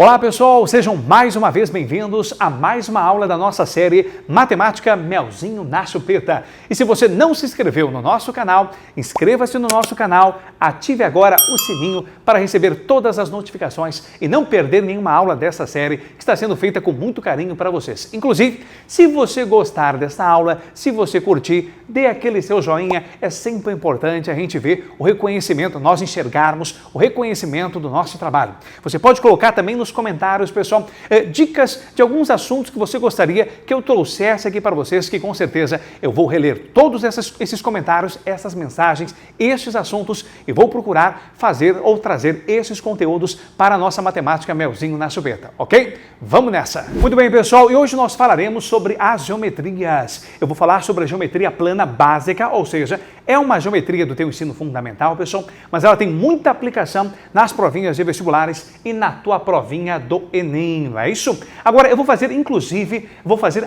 Olá pessoal, sejam mais uma vez bem-vindos a mais uma aula da nossa série Matemática Melzinho na Chupeta. E se você não se inscreveu no nosso canal, inscreva-se no nosso canal, ative agora o sininho para receber todas as notificações e não perder nenhuma aula dessa série que está sendo feita com muito carinho para vocês. Inclusive, se você gostar dessa aula, se você curtir, dê aquele seu joinha, é sempre importante a gente ver o reconhecimento, nós enxergarmos o reconhecimento do nosso trabalho. Você pode colocar também nos comentários, pessoal, dicas de alguns assuntos que você gostaria que eu trouxesse aqui para vocês, que com certeza eu vou reler todos esses comentários, essas mensagens, estes assuntos e vou procurar fazer ou trazer esses conteúdos para a nossa matemática Melzinho na Chupeta, ok? Vamos nessa! Muito bem, pessoal, e hoje nós falaremos sobre as geometrias. Eu vou falar sobre a geometria plana básica, ou seja, é uma geometria do teu ensino fundamental, pessoal, mas ela tem muita aplicação nas provinhas de vestibulares e na tua provinha do Enem, não é isso? Agora, eu vou fazer, inclusive,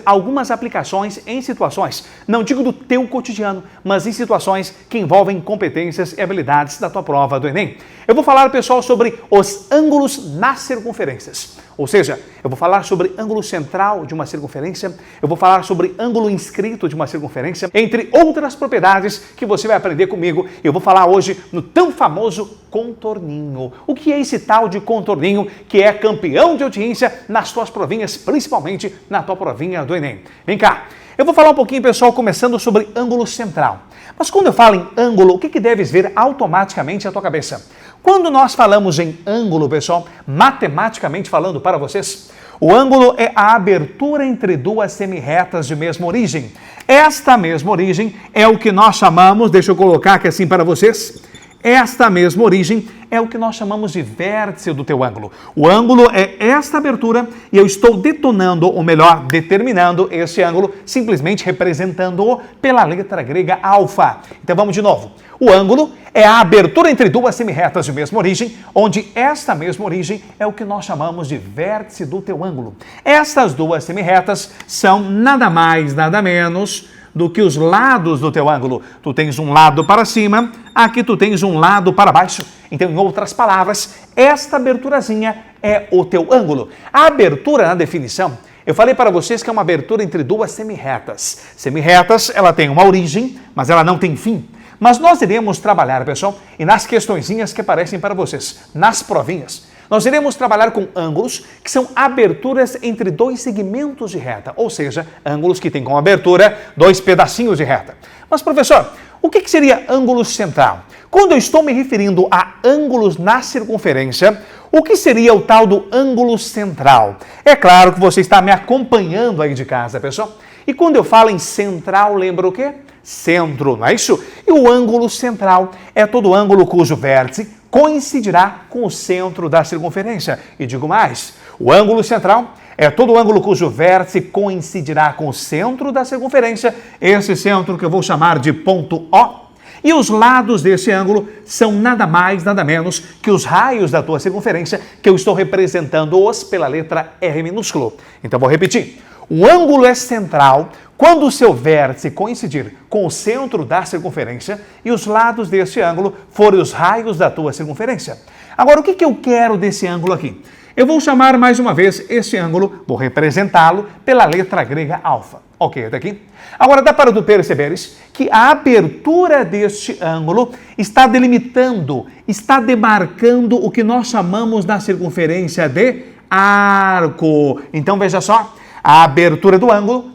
algumas aplicações em situações, não digo do teu cotidiano, mas em situações que envolvem competências e habilidades da tua prova do Enem. Eu vou falar, pessoal, sobre os ângulos nas circunferências. Ou seja, eu vou falar sobre ângulo central de uma circunferência, eu vou falar sobre ângulo inscrito de uma circunferência, entre outras propriedades que você vai aprender comigo. Eu vou falar hoje no tão famoso contorninho. O que é esse tal de contorninho que é campeão de audiência nas tuas provinhas, principalmente na tua provinha do Enem? Vem cá, eu vou falar um pouquinho, pessoal, começando sobre ângulo central. Mas quando eu falo em ângulo, o que deves ver automaticamente à tua cabeça? Quando nós falamos em ângulo, pessoal, matematicamente falando para vocês, o ângulo é a abertura entre duas semirretas de mesma origem. Esta mesma origem é o que nós chamamos, deixa eu colocar aqui assim para vocês, esta mesma origem é o que nós chamamos de vértice do teu ângulo. O ângulo é esta abertura e eu estou detonando, ou melhor, determinando esse ângulo, simplesmente representando-o pela letra grega alfa. Então vamos de novo. O ângulo é a abertura entre duas semirretas de mesma origem, onde esta mesma origem é o que nós chamamos de vértice do teu ângulo. Estas duas semirretas são nada mais, nada menos do que os lados do teu ângulo. Tu tens um lado para cima, aqui tu tens um lado para baixo. Então, em outras palavras, esta aberturazinha é o teu ângulo. A abertura, na definição, eu falei para vocês que é uma abertura entre duas semirretas. Semirretas, ela tem uma origem, mas ela não tem fim. Mas nós iremos trabalhar, pessoal, e nas questõezinhas que aparecem para vocês, nas provinhas, nós iremos trabalhar com ângulos que são aberturas entre dois segmentos de reta, ou seja, ângulos que têm como abertura dois pedacinhos de reta. Mas, professor, o que seria ângulo central? Quando eu estou me referindo a ângulos na circunferência, o que seria o tal do ângulo central? É claro que você está me acompanhando aí de casa, pessoal. E quando eu falo em central, lembra o quê? Centro, não é isso? E o ângulo central é todo ângulo cujo vértice coincidirá com o centro da circunferência. E digo mais, o ângulo central é todo ângulo cujo vértice coincidirá com o centro da circunferência, esse centro que eu vou chamar de ponto O. E os lados desse ângulo são nada mais, nada menos que os raios da tua circunferência, que eu estou representando-os pela letra R minúsculo. Então vou repetir. O ângulo é central quando o seu vértice coincidir com o centro da circunferência e os lados desse ângulo forem os raios da tua circunferência. Agora, o que eu quero desse ângulo aqui? Eu vou chamar mais uma vez esse ângulo, vou representá-lo pela letra grega alfa. Ok, até aqui? Agora, dá para tu perceberes que a abertura deste ângulo está delimitando, está demarcando o que nós chamamos na circunferência de arco. Então, veja só. A abertura do ângulo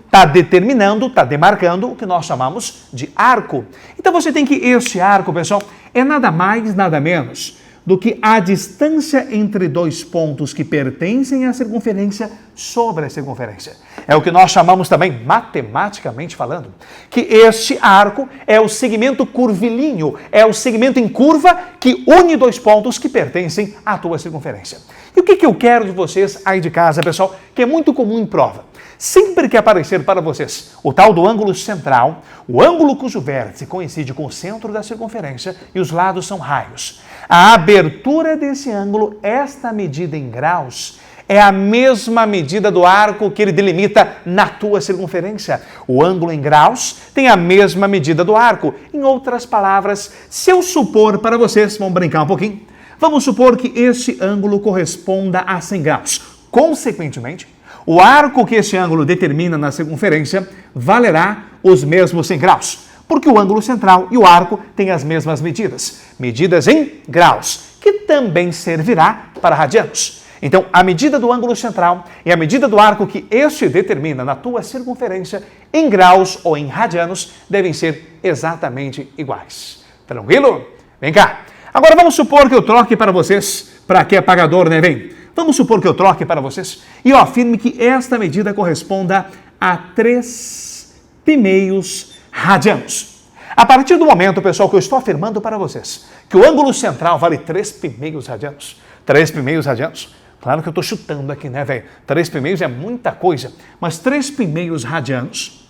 está determinando, está demarcando o que nós chamamos de arco. Então você tem que este arco, pessoal, é nada mais, nada menos do que a distância entre dois pontos que pertencem à circunferência sobre a circunferência. É o que nós chamamos também, matematicamente falando, que este arco é o segmento curvilíneo, é o segmento em curva que une dois pontos que pertencem à tua circunferência. E o que eu quero de vocês aí de casa, pessoal, que é muito comum em prova? Sempre que aparecer para vocês o tal do ângulo central, o ângulo cujo vértice coincide com o centro da circunferência e os lados são raios. A abertura desse ângulo, esta medida em graus, é a mesma medida do arco que ele delimita na tua circunferência. O ângulo em graus tem a mesma medida do arco. Em outras palavras, se eu supor para vocês, vamos brincar um pouquinho, Vamos supor que este ângulo corresponda a 100 graus. Consequentemente, o arco que este ângulo determina na circunferência valerá os mesmos 100 graus, porque o ângulo central e o arco têm as mesmas medidas em graus, que também servirá para radianos. Então, a medida do ângulo central e a medida do arco que este determina na tua circunferência em graus ou em radianos devem ser exatamente iguais. Tranquilo? Vem cá. Agora vamos supor que eu troque para vocês, para que apagador, né? Vem. Vamos supor que eu troque para vocês e eu afirme que esta medida corresponda a 3,5 radianos. A partir do momento, pessoal, que eu estou afirmando para vocês que o ângulo central vale 3,5 radianos, 3,5 radianos, claro que eu estou chutando aqui, né, velho? 3,5 é muita coisa, mas 3,5 radianos,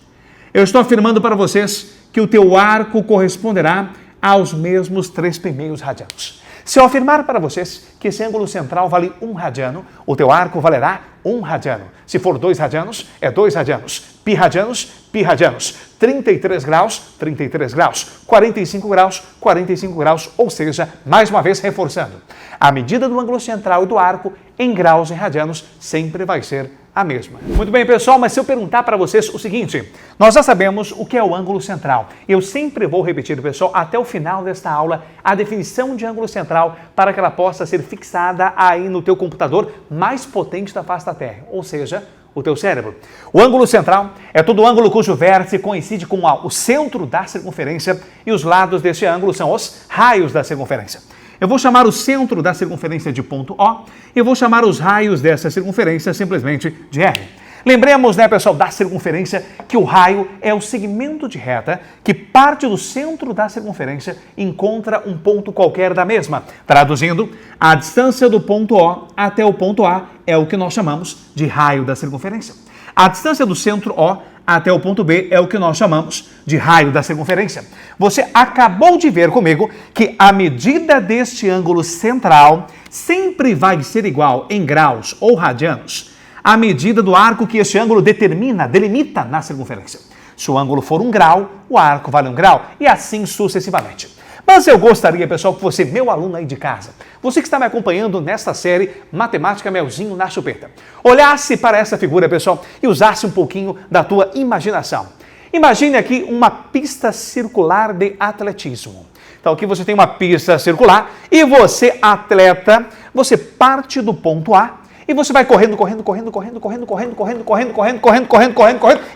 eu estou afirmando para vocês que o teu arco corresponderá aos mesmos 3,5 radianos. Se eu afirmar para vocês que esse ângulo central vale 1 radiano, o teu arco valerá 1 radiano. Se for 2 radianos, é 2 radianos. Pi radianos, pi radianos. 33 graus, 33 graus. 45 graus, 45 graus. Ou seja, mais uma vez reforçando, a medida do ângulo central e do arco em graus e radianos sempre vai ser a mesma. Muito bem, pessoal, mas se eu perguntar para vocês o seguinte, nós já sabemos o que é o ângulo central. Eu sempre vou repetir, pessoal, até o final desta aula, a definição de ângulo central para que ela possa ser fixada aí no teu computador mais potente da face da Terra, ou seja, o teu cérebro. O ângulo central é todo ângulo cujo vértice coincide com o centro da circunferência e os lados deste ângulo são os raios da circunferência. Eu vou chamar o centro da circunferência de ponto O e eu vou chamar os raios dessa circunferência simplesmente de R. Lembremos, né, pessoal, da circunferência, que o raio é o segmento de reta que parte do centro da circunferência e encontra um ponto qualquer da mesma. Traduzindo, a distância do ponto O até o ponto A é o que nós chamamos de raio da circunferência. A distância do centro O até o ponto B é o que nós chamamos de raio da circunferência. Você acabou de ver comigo que a medida deste ângulo central sempre vai ser igual em graus ou radianos à medida do arco que este ângulo delimita na circunferência. Se o ângulo for 1 grau, o arco vale 1 grau e assim sucessivamente. Mas eu gostaria, pessoal, que você, meu aluno aí de casa, você que está me acompanhando nesta série Matemática Melzinho na Chupeta, olhasse para essa figura, pessoal, e usasse um pouquinho da tua imaginação. Imagine aqui uma pista circular de atletismo. Então aqui você tem uma pista circular e você, atleta, você parte do ponto A e você vai correndo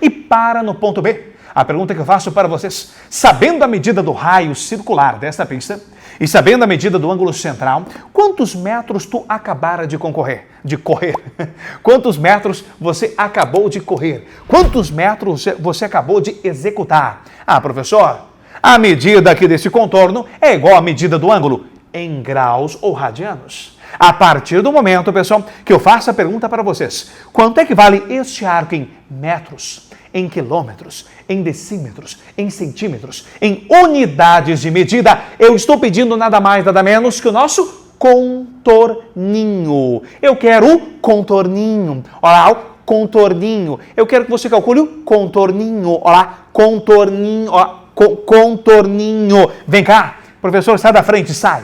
e para no ponto B. A pergunta que eu faço para vocês, sabendo a medida do raio circular desta pista e sabendo a medida do ângulo central, quantos metros tu acabara de correr? Quantos metros você acabou de correr? Quantos metros você acabou de executar? Ah, professor, a medida aqui desse contorno é igual à medida do ângulo em graus ou radianos. A partir do momento, pessoal, que eu faço a pergunta para vocês, quanto é que vale este arco em metros, em quilômetros, em decímetros, em centímetros, em unidades de medida, eu estou pedindo nada mais, nada menos que o nosso contorninho. Eu quero o contorninho. Olha lá, o contorninho. Eu quero que você calcule o contorninho. Olha lá, contorninho. Contorninho. Vem cá, professor, sai da frente, sai.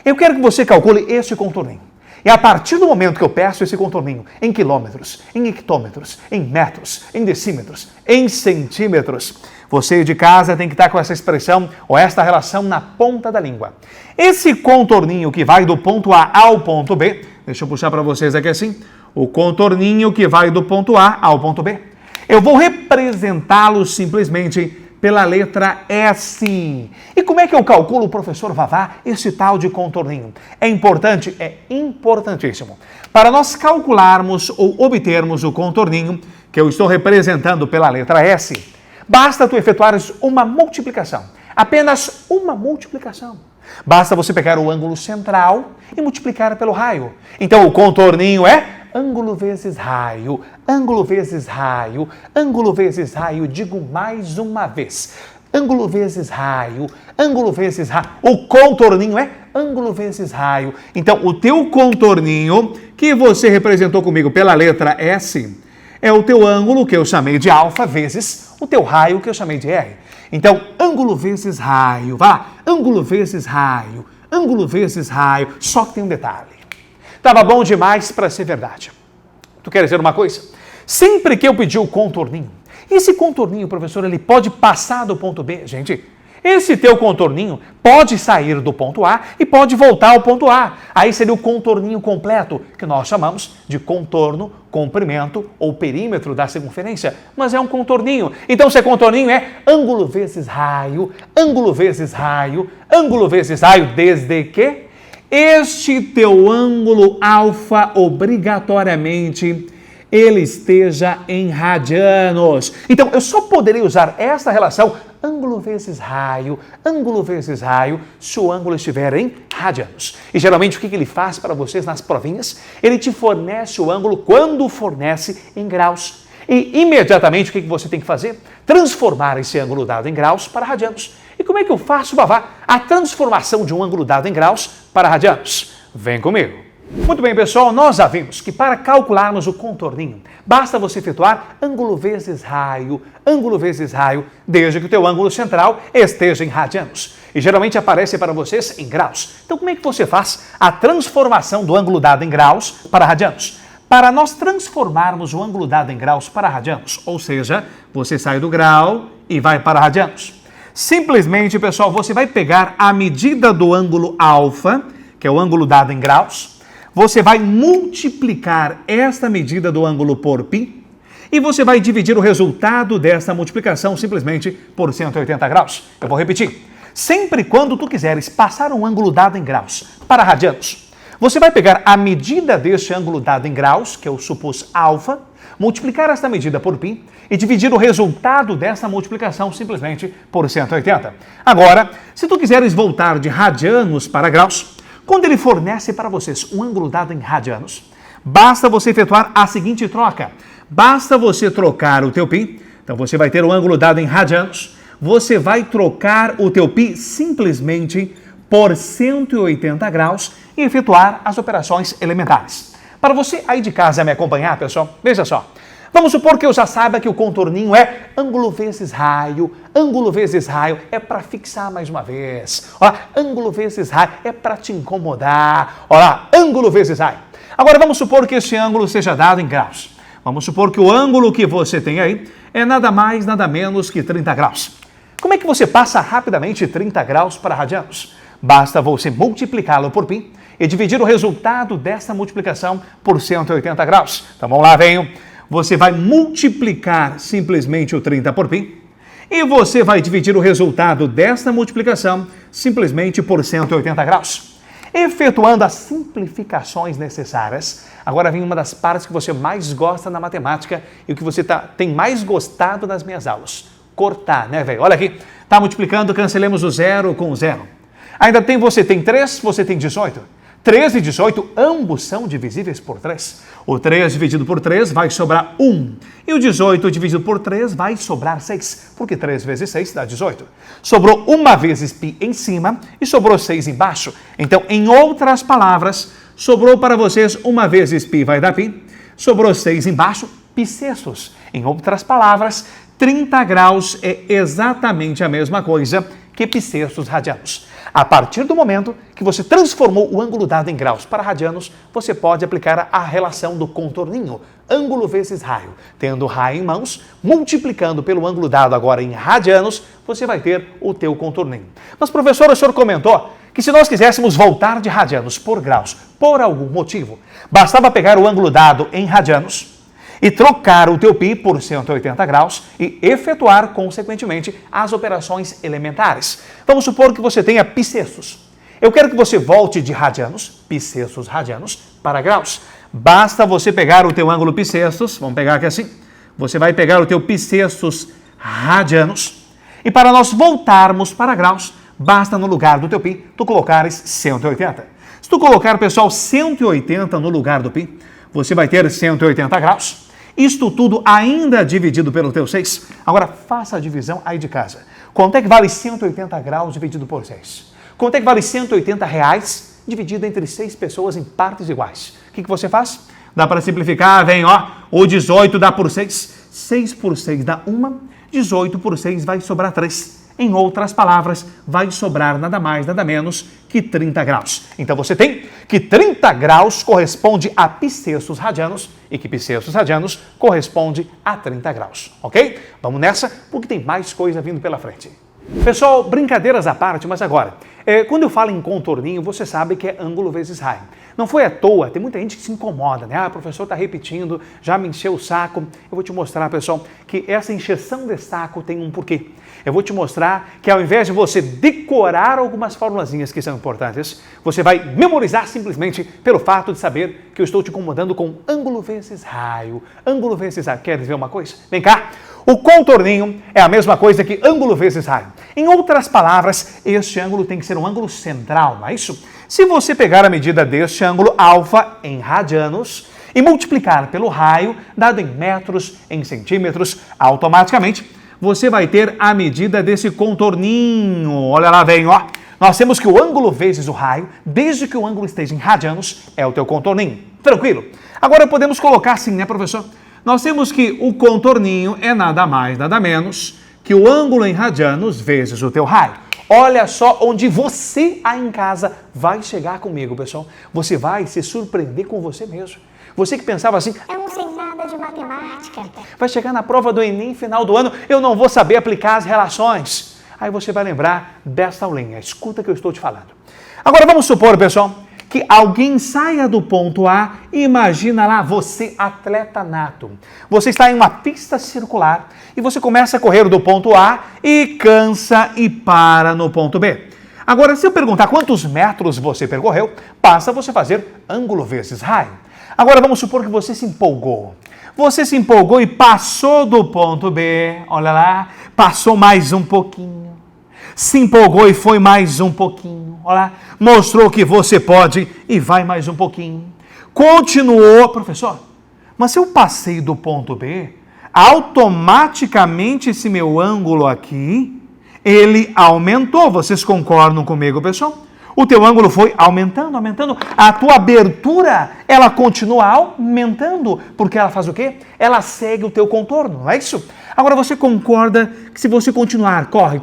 Eu quero que você calcule este contorninho. E a partir do momento que eu peço esse contorninho em quilômetros, em hectômetros, em metros, em decímetros, em centímetros, você de casa tem que estar com essa expressão ou esta relação na ponta da língua. Esse contorninho que vai do ponto A ao ponto B, deixa eu puxar para vocês aqui assim, o contorninho que vai do ponto A ao ponto B, eu vou representá-lo simplesmente pela letra S. E como é que eu calculo, professor Vavá, esse tal de contorninho? É importante? É importantíssimo. Para nós calcularmos ou obtermos o contorninho, que eu estou representando pela letra S, basta tu efetuares uma multiplicação. Apenas uma multiplicação. Basta você pegar o ângulo central e multiplicar pelo raio. Então, o contorninho é ângulo vezes raio, ângulo vezes raio, ângulo vezes raio. Digo mais uma vez. Ângulo vezes raio, ângulo vezes raio. O contorninho é ângulo vezes raio. Então, o teu contorninho, que você representou comigo pela letra S, é o teu ângulo, que eu chamei de alfa, vezes o teu raio, que eu chamei de R. Então, ângulo vezes raio, vá lá, ângulo vezes raio, ângulo vezes raio, só que tem um detalhe. Tava bom demais para ser verdade. Tu quer dizer uma coisa? Sempre que eu pedir o contorninho, esse contorninho, professor, ele pode passar do ponto B, gente. Esse teu contorninho pode sair do ponto A e pode voltar ao ponto A. Aí seria o contorninho completo, que nós chamamos de contorno, comprimento ou perímetro da circunferência. Mas é um contorninho. Então, se é contorninho, é ângulo vezes raio, ângulo vezes raio, ângulo vezes raio, desde que este teu ângulo alfa obrigatoriamente ele esteja em radianos. Então, eu só poderei usar essa relação ângulo vezes raio, se o ângulo estiver em radianos. E geralmente o que ele faz para vocês nas provinhas? Ele te fornece o ângulo quando fornece em graus. E imediatamente o que você tem que fazer? Transformar esse ângulo dado em graus para radianos. E como é que eu faço, Vavá, a transformação de um ângulo dado em graus para radianos? Vem comigo. Muito bem, pessoal, nós já vimos que para calcularmos o contorninho, basta você efetuar ângulo vezes raio, desde que o teu ângulo central esteja em radianos. E geralmente aparece para vocês em graus. Então, como é que você faz a transformação do ângulo dado em graus para radianos? Para nós transformarmos o ângulo dado em graus para radianos, ou seja, você sai do grau e vai para radianos. Simplesmente, pessoal, você vai pegar a medida do ângulo alfa, que é o ângulo dado em graus, você vai multiplicar esta medida do ângulo por π e você vai dividir o resultado dessa multiplicação simplesmente por 180 graus. Eu vou repetir. Sempre quando tu quiseres passar um ângulo dado em graus para radianos, você vai pegar a medida deste ângulo dado em graus, que eu supus alfa, multiplicar esta medida por π e dividir o resultado dessa multiplicação simplesmente por 180. Agora, se tu quiseres voltar de radianos para graus, quando ele fornece para vocês um ângulo dado em radianos, basta você efetuar a seguinte troca. Basta você trocar o teu π, então você vai ter o ângulo dado em radianos, você vai trocar o teu π simplesmente por 180 graus e efetuar as operações elementares. Para você aí de casa me acompanhar, pessoal, veja só. Vamos supor que eu já saiba que o contorninho é ângulo vezes raio, é para fixar mais uma vez. Olha, ângulo vezes raio é para te incomodar. Olha, ângulo vezes raio. Agora vamos supor que esse ângulo seja dado em graus. Vamos supor que o ângulo que você tem aí é nada mais, nada menos que 30 graus. Como é que você passa rapidamente 30 graus para radianos? Basta você multiplicá-lo por π e dividir o resultado dessa multiplicação por 180 graus. Então vamos lá, venho. Você vai multiplicar simplesmente o 30 por π e você vai dividir o resultado desta multiplicação simplesmente por 180 graus. Efetuando as simplificações necessárias, agora vem uma das partes que você mais gosta na matemática e o que você tem mais gostado nas minhas aulas. Cortar, né, velho? Olha aqui, tá multiplicando, cancelemos o zero com o zero. Ainda você tem 3, você tem 18. 13 e 18, ambos são divisíveis por 3. O 3 dividido por 3 vai sobrar 1. E o 18 dividido por 3 vai sobrar 6. Porque 3 vezes 6 dá 18. Sobrou 1 vezes π em cima e sobrou 6 embaixo. Então, em outras palavras, sobrou para vocês 1 vezes π vai dar π. Sobrou 6 embaixo, π sextos. Em outras palavras, 30 graus é exatamente a mesma coisa que π sextos radianos. A partir do momento que você transformou o ângulo dado em graus para radianos, você pode aplicar a relação do contorninho, ângulo vezes raio. Tendo raio em mãos, multiplicando pelo ângulo dado agora em radianos, você vai ter o teu contorninho. Mas, professor, o senhor comentou que se nós quiséssemos voltar de radianos por graus, por algum motivo, bastava pegar o ângulo dado em radianos e trocar o teu π por 180 graus e efetuar, consequentemente, as operações elementares. Vamos supor que você tenha π sextos. Eu quero que você volte de radianos, π sextos radianos, para graus. Basta você pegar o teu ângulo π sextos, vamos pegar aqui assim, você vai pegar o teu π sextos radianos e para nós voltarmos para graus, basta no lugar do teu π, tu colocares 180. Se tu colocar, pessoal, 180 no lugar do π, você vai ter 180 graus. Isto tudo ainda dividido pelo teu 6. Agora, faça a divisão aí de casa. Quanto é que vale 180 graus dividido por 6? Quanto é que vale 180 reais dividido entre 6 pessoas em partes iguais? O que você faz? Dá para simplificar, vem, ó, o 18 dá por 6. 6 por 6 dá 1. 18 por 6 vai sobrar 3. Em outras palavras, vai sobrar nada mais, nada menos que 30 graus. Então você tem que 30 graus corresponde a bissextos radianos e que bissextos radianos corresponde a 30 graus, ok? Vamos nessa, porque tem mais coisa vindo pela frente. Pessoal, brincadeiras à parte, mas agora, quando eu falo em contorninho, você sabe que é ângulo vezes raio. Não foi à toa, tem muita gente que se incomoda, né? Ah, o professor está repetindo, já me encheu o saco. Eu vou te mostrar, pessoal, que essa encheção de saco tem um porquê. Eu vou te mostrar que ao invés de você decorar algumas formulazinhas que são importantes, você vai memorizar simplesmente pelo fato de saber que eu estou te incomodando com ângulo vezes raio. Ângulo vezes raio. Quer ver uma coisa? Vem cá. O contorninho é a mesma coisa que ângulo vezes raio. Em outras palavras, este ângulo tem que ser um ângulo central, não é isso? Se você pegar a medida deste ângulo alfa em radianos e multiplicar pelo raio, dado em metros, em centímetros, automaticamente você vai ter a medida desse contorninho. Olha lá, vem, ó. Nós temos que o ângulo vezes o raio, desde que o ângulo esteja em radianos, é o teu contorninho. Tranquilo? Agora podemos colocar assim, né, professor? Nós temos que o contorninho é nada mais, nada menos que o ângulo em radianos vezes o teu raio. Olha só onde você aí em casa vai chegar comigo, pessoal. Você vai se surpreender com você mesmo. Você que pensava assim, eu não sei nada de matemática. Vai chegar na prova do Enem final do ano, eu não vou saber aplicar as relações. Aí você vai lembrar desta aulinha. Escuta que eu estou te falando. Agora vamos supor, pessoal, que alguém saia do ponto A e imagina lá você, atleta nato. Você está em uma pista circular e você começa a correr do ponto A e cansa e para no ponto B. Agora, se eu perguntar quantos metros você percorreu, basta você fazer ângulo vezes raio. Agora vamos supor que você se empolgou. Você se empolgou e passou do ponto B, olha lá, passou mais um pouquinho. Se empolgou e foi mais um pouquinho, olha lá, mostrou que você pode e vai mais um pouquinho. Continuou, professor, mas se eu passei do ponto B, automaticamente esse meu ângulo aqui, ele aumentou. Vocês concordam comigo, pessoal? O teu ângulo foi aumentando, aumentando. A tua abertura, ela continua aumentando, porque ela faz o quê? Ela segue o teu contorno, não é isso? Agora você concorda que se você continuar, corre,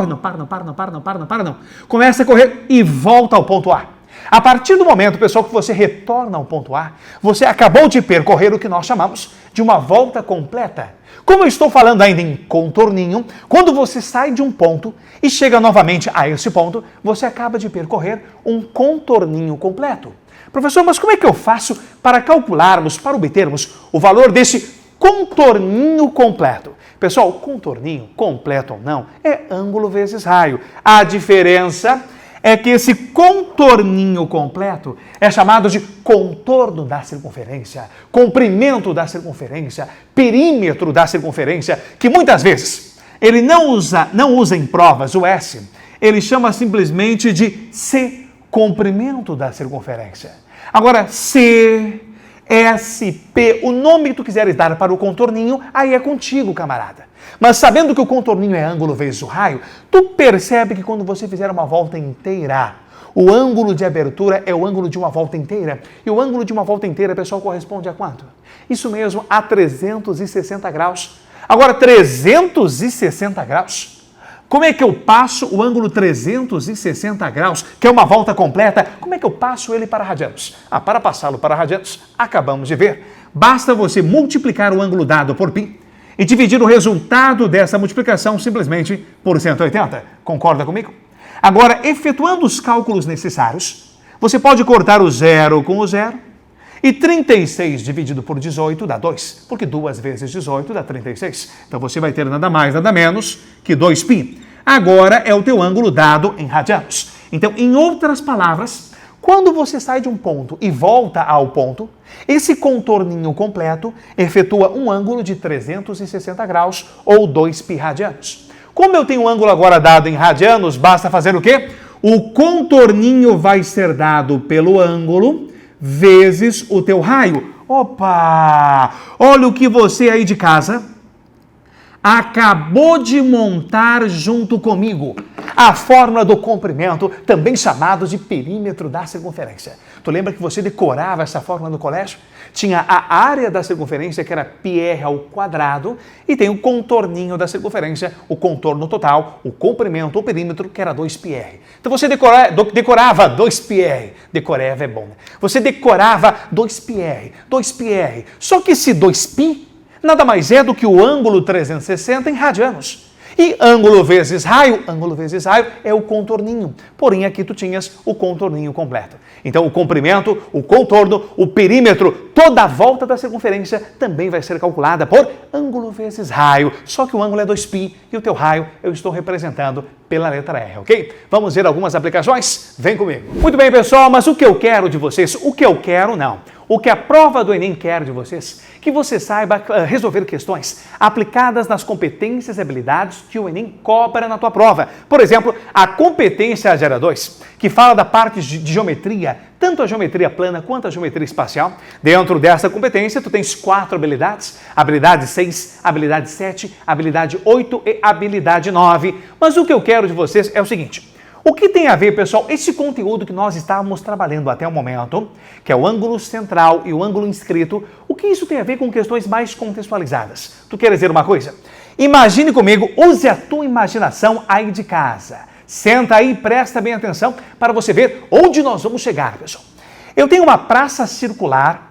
não para, não. Começa a correr e volta ao ponto A. A partir do momento, pessoal, que você retorna ao ponto A, você acabou de percorrer o que nós chamamos de uma volta completa. Como eu estou falando ainda em contorninho, quando você sai de um ponto e chega novamente a esse ponto, você acaba de percorrer um contorninho completo. Professor, mas como é que eu faço para calcularmos, para obtermos o valor desse contorninho completo? Pessoal, contorninho, completo ou não, é ângulo vezes raio. A diferença é que esse contorninho completo é chamado de contorno da circunferência, comprimento da circunferência, perímetro da circunferência, que muitas vezes ele não usa em provas o S, ele chama simplesmente de C, comprimento da circunferência. Agora, C, S, P, o nome que tu quiseres dar para o contorninho, aí é contigo, camarada. Mas sabendo que o contorninho é ângulo vezes o raio, tu percebe que quando você fizer uma volta inteira, o ângulo de abertura é o ângulo de uma volta inteira. E o ângulo de uma volta inteira, pessoal, corresponde a quanto? Isso mesmo, a 360 graus. Agora, 360 graus? Como é que eu passo o ângulo 360 graus, que é uma volta completa, como é que eu passo ele para radianos? Para passá-lo para radianos, acabamos de ver. Basta você multiplicar o ângulo dado por π e dividir o resultado dessa multiplicação simplesmente por 180. Concorda comigo? Agora, efetuando os cálculos necessários, você pode cortar o zero com o zero e 36 dividido por 18 dá 2, porque 2 vezes 18 dá 36. Então você vai ter nada mais, nada menos que 2π. Agora é o teu ângulo dado em radianos. Então, em outras palavras, quando você sai de um ponto e volta ao ponto, esse contorninho completo efetua um ângulo de 360 graus ou 2π radianos. Como eu tenho um ângulo agora dado em radianos, basta fazer o quê? O contorninho vai ser dado pelo ângulo vezes o teu raio. Opa! Olha o que você aí de casa acabou de montar junto comigo a fórmula do comprimento, também chamado de perímetro da circunferência. Tu lembra que você decorava essa fórmula no colégio? Tinha a área da circunferência, que era πr ao quadrado, e tem o contorninho da circunferência, o contorno total, o comprimento, o perímetro, que era 2πr. Então você decorava 2πr. Decorava é bom, né? Você decorava 2πr. Só que esse 2π nada mais é do que o ângulo 360 em radianos. E ângulo vezes raio é o contorninho. Porém, aqui tu tinhas o contorninho completo. Então, o comprimento, o contorno, o perímetro, toda a volta da circunferência também vai ser calculada por ângulo vezes raio. Só que o ângulo é 2π e o teu raio eu estou representando pela letra R, ok? Vamos ver algumas aplicações? Vem comigo. Muito bem, pessoal, mas o que eu quero de vocês? O que eu quero, não. O que a prova do Enem quer de vocês? Que você saiba resolver questões aplicadas nas competências e habilidades que o Enem cobra na tua prova. Por exemplo, a competência gera 2, que fala da parte de geometria, tanto a geometria plana quanto a geometria espacial. Dentro dessa competência, tu tens 4 habilidades, habilidade 6, habilidade 7, habilidade 8 e habilidade 9. Mas o que eu quero de vocês é o seguinte: o que tem a ver, pessoal, esse conteúdo que nós estávamos trabalhando até o momento, que é o ângulo central e o ângulo inscrito, o que isso tem a ver com questões mais contextualizadas? Tu quer dizer uma coisa? Imagine comigo, use a tua imaginação aí de casa. Senta aí e presta bem atenção para você ver onde nós vamos chegar, pessoal. Eu tenho uma praça circular,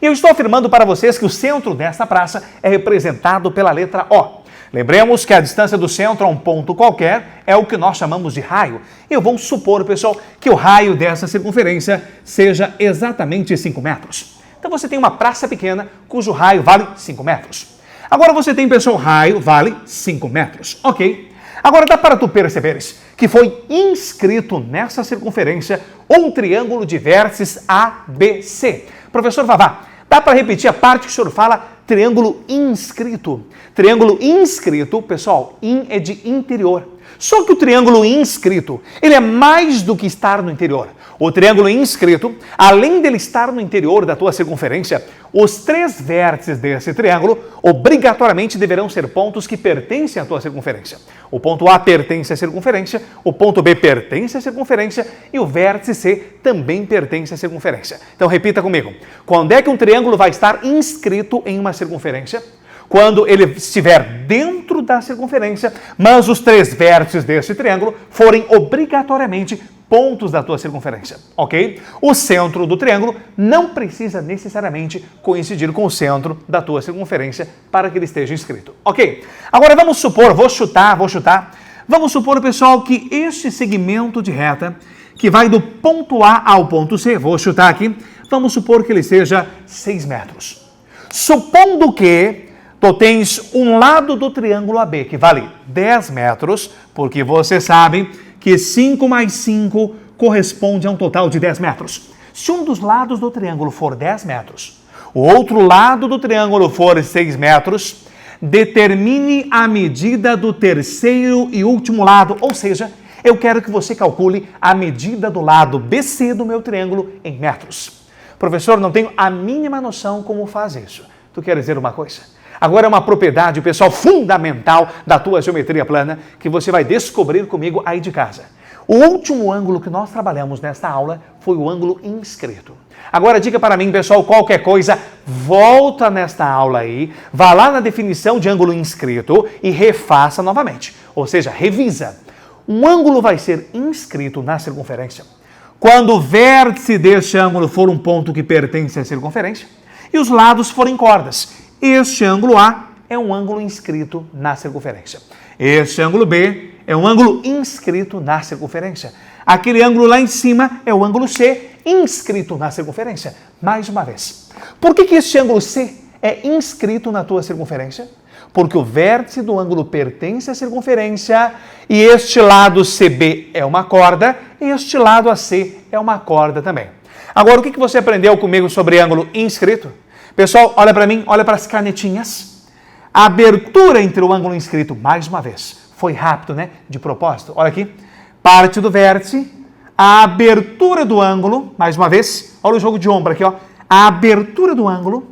e eu estou afirmando para vocês que o centro dessa praça é representado pela letra O. Lembremos que a distância do centro a um ponto qualquer é o que nós chamamos de raio. Eu vou supor, pessoal, que o raio dessa circunferência seja exatamente 5 metros. Então você tem uma praça pequena cujo raio vale 5 metros. Agora você tem, pessoal, raio vale 5 metros, ok? Agora dá para tu perceberes que foi inscrito nessa circunferência um triângulo de vértices ABC. Professor Vavá, dá para repetir a parte que o senhor fala triângulo inscrito? Triângulo inscrito, pessoal, in é de interior. Só que o triângulo inscrito, ele é mais do que estar no interior. O triângulo inscrito, além dele estar no interior da tua circunferência, os 3 vértices desse triângulo obrigatoriamente deverão ser pontos que pertencem à tua circunferência. O ponto A pertence à circunferência, o ponto B pertence à circunferência e o vértice C também pertence à circunferência. Então repita comigo. Quando é que um triângulo vai estar inscrito em uma circunferência? Quando ele estiver dentro da circunferência, mas os 3 vértices desse triângulo forem obrigatoriamente pontos da tua circunferência, ok? O centro do triângulo não precisa necessariamente coincidir com o centro da tua circunferência para que ele esteja inscrito, ok? Agora vamos supor, vou chutar. Vamos supor, pessoal, que este segmento de reta, que vai do ponto A ao ponto C, vou chutar aqui, vamos supor que ele seja 6 metros. Supondo que tu tens um lado do triângulo AB, que vale 10 metros, porque você sabe que 5 mais 5 corresponde a um total de 10 metros. Se um dos lados do triângulo for 10 metros, o outro lado do triângulo for 6 metros, determine a medida do terceiro e último lado, ou seja, eu quero que você calcule a medida do lado BC do meu triângulo em metros. Professor, não tenho a mínima noção como faz isso. Tu quer dizer uma coisa? Agora é uma propriedade, pessoal, fundamental da tua geometria plana que você vai descobrir comigo aí de casa. O último ângulo que nós trabalhamos nesta aula foi o ângulo inscrito. Agora diga para mim, pessoal, qualquer coisa, volta nesta aula aí, vá lá na definição de ângulo inscrito e refaça novamente. Ou seja, revisa. Um ângulo vai ser inscrito na circunferência quando o vértice deste ângulo for um ponto que pertence à circunferência e os lados forem cordas. Este ângulo A é um ângulo inscrito na circunferência. Este ângulo B é um ângulo inscrito na circunferência. Aquele ângulo lá em cima é o ângulo C, inscrito na circunferência. Mais uma vez. Por que este ângulo C é inscrito na tua circunferência? Porque o vértice do ângulo pertence à circunferência e este lado CB é uma corda e este lado AC é uma corda também. Agora, o que você aprendeu comigo sobre ângulo inscrito? Pessoal, olha para mim, olha para as canetinhas. A abertura entre o ângulo inscrito, mais uma vez, foi rápido, né? De propósito. Olha aqui. Parte do vértice, a abertura do ângulo, mais uma vez. Olha o jogo de ombro aqui, ó. A abertura do ângulo,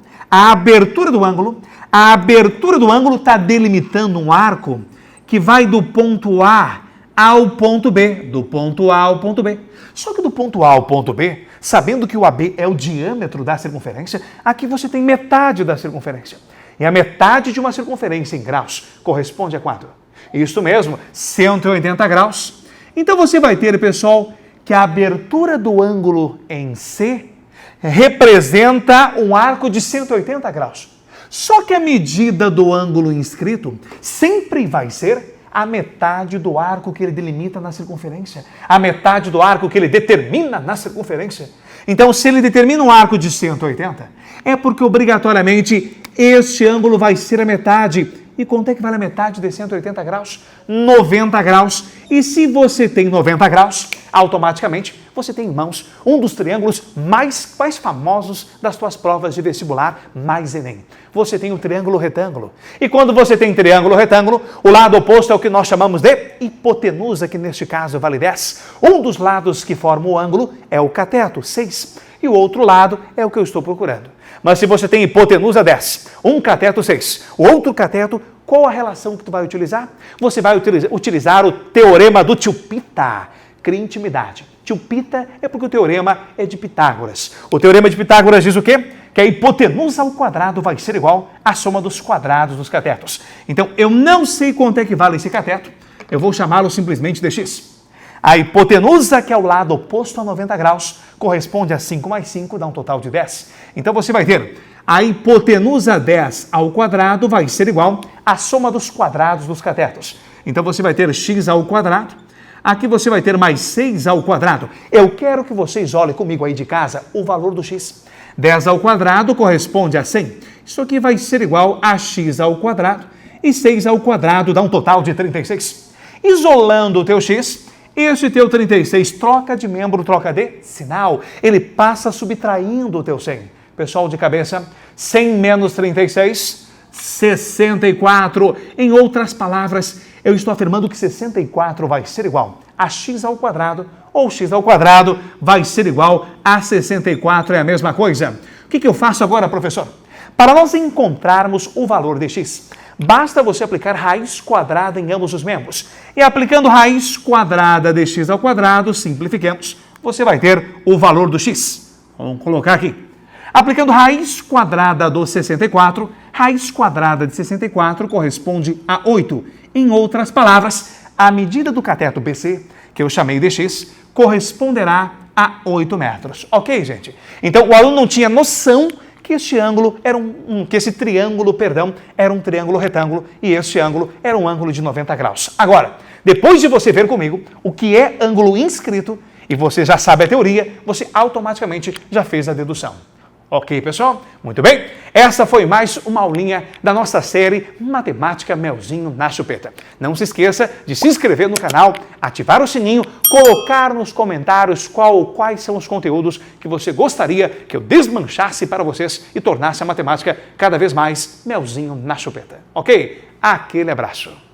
A abertura do ângulo está delimitando um arco que vai do ponto A ao ponto B, do ponto A ao ponto B. Só que do ponto A ao ponto B, sabendo que o AB é o diâmetro da circunferência, aqui você tem metade da circunferência. E a metade de uma circunferência em graus corresponde a quanto? Isso mesmo, 180 graus. Então você vai ter, pessoal, que a abertura do ângulo em C representa um arco de 180 graus. Só que a medida do ângulo inscrito sempre vai ser a metade do arco que ele delimita na circunferência, a metade do arco que ele determina na circunferência. Então, se ele determina um arco de 180, é porque obrigatoriamente este ângulo vai ser a metade. E quanto é que vale a metade de 180 graus? 90 graus. E se você tem 90 graus, automaticamente você tem em mãos um dos triângulos mais famosos das suas provas de vestibular, mais Enem. Você tem o triângulo retângulo. E quando você tem triângulo retângulo, o lado oposto é o que nós chamamos de hipotenusa, que neste caso vale 10. Um dos lados que forma o ângulo é o cateto, 6. E o outro lado é o que eu estou procurando. Mas se você tem hipotenusa 10, um cateto 6, o outro cateto, qual a relação que tu vai utilizar? Você vai utilizar o teorema do tio Pita. Cria intimidade. Tio Pita é porque o teorema é de Pitágoras. O teorema de Pitágoras diz o quê? Que a hipotenusa ao quadrado vai ser igual à soma dos quadrados dos catetos. Então, eu não sei quanto é que vale esse cateto, eu vou chamá-lo simplesmente de x. A hipotenusa, que é o lado oposto a 90 graus, corresponde a 5 mais 5, dá um total de 10. Então, você vai ter a hipotenusa 10 ao quadrado vai ser igual à soma dos quadrados dos catetos. Então, você vai ter x ao quadrado. Aqui você vai ter mais 6 ao quadrado. Eu quero que vocês olhem comigo aí de casa o valor do x. 10 ao quadrado corresponde a 100. Isso aqui vai ser igual a x ao quadrado. E 6 ao quadrado dá um total de 36. Isolando o teu x, este teu 36 troca de membro, troca de sinal. Ele passa subtraindo o teu 100. Pessoal de cabeça, 100 menos 36, 64. Em outras palavras, eu estou afirmando que 64 vai ser igual a x ao quadrado, ou x ao quadrado vai ser igual a 64, é a mesma coisa. O que eu faço agora, professor? Para nós encontrarmos o valor de x, basta você aplicar raiz quadrada em ambos os membros. E aplicando raiz quadrada de x ao quadrado, simplificamos, você vai ter o valor do x. Vamos colocar aqui. Aplicando raiz quadrada do 64, raiz quadrada de 64 corresponde a 8. Em outras palavras, a medida do cateto BC, que eu chamei de x, corresponderá a 8 metros. Ok, gente? Então, o aluno não tinha noção que este ângulo era que esse triângulo, era um triângulo retângulo e este ângulo era um ângulo de 90 graus. Agora, depois de você ver comigo o que é ângulo inscrito e você já sabe a teoria, você automaticamente já fez a dedução. Ok, pessoal? Muito bem. Essa foi mais uma aulinha da nossa série Matemática Melzinho na Chupeta. Não se esqueça de se inscrever no canal, ativar o sininho, colocar nos comentários quais são os conteúdos que você gostaria que eu desmanchasse para vocês e tornasse a matemática cada vez mais Melzinho na Chupeta. Ok? Aquele abraço.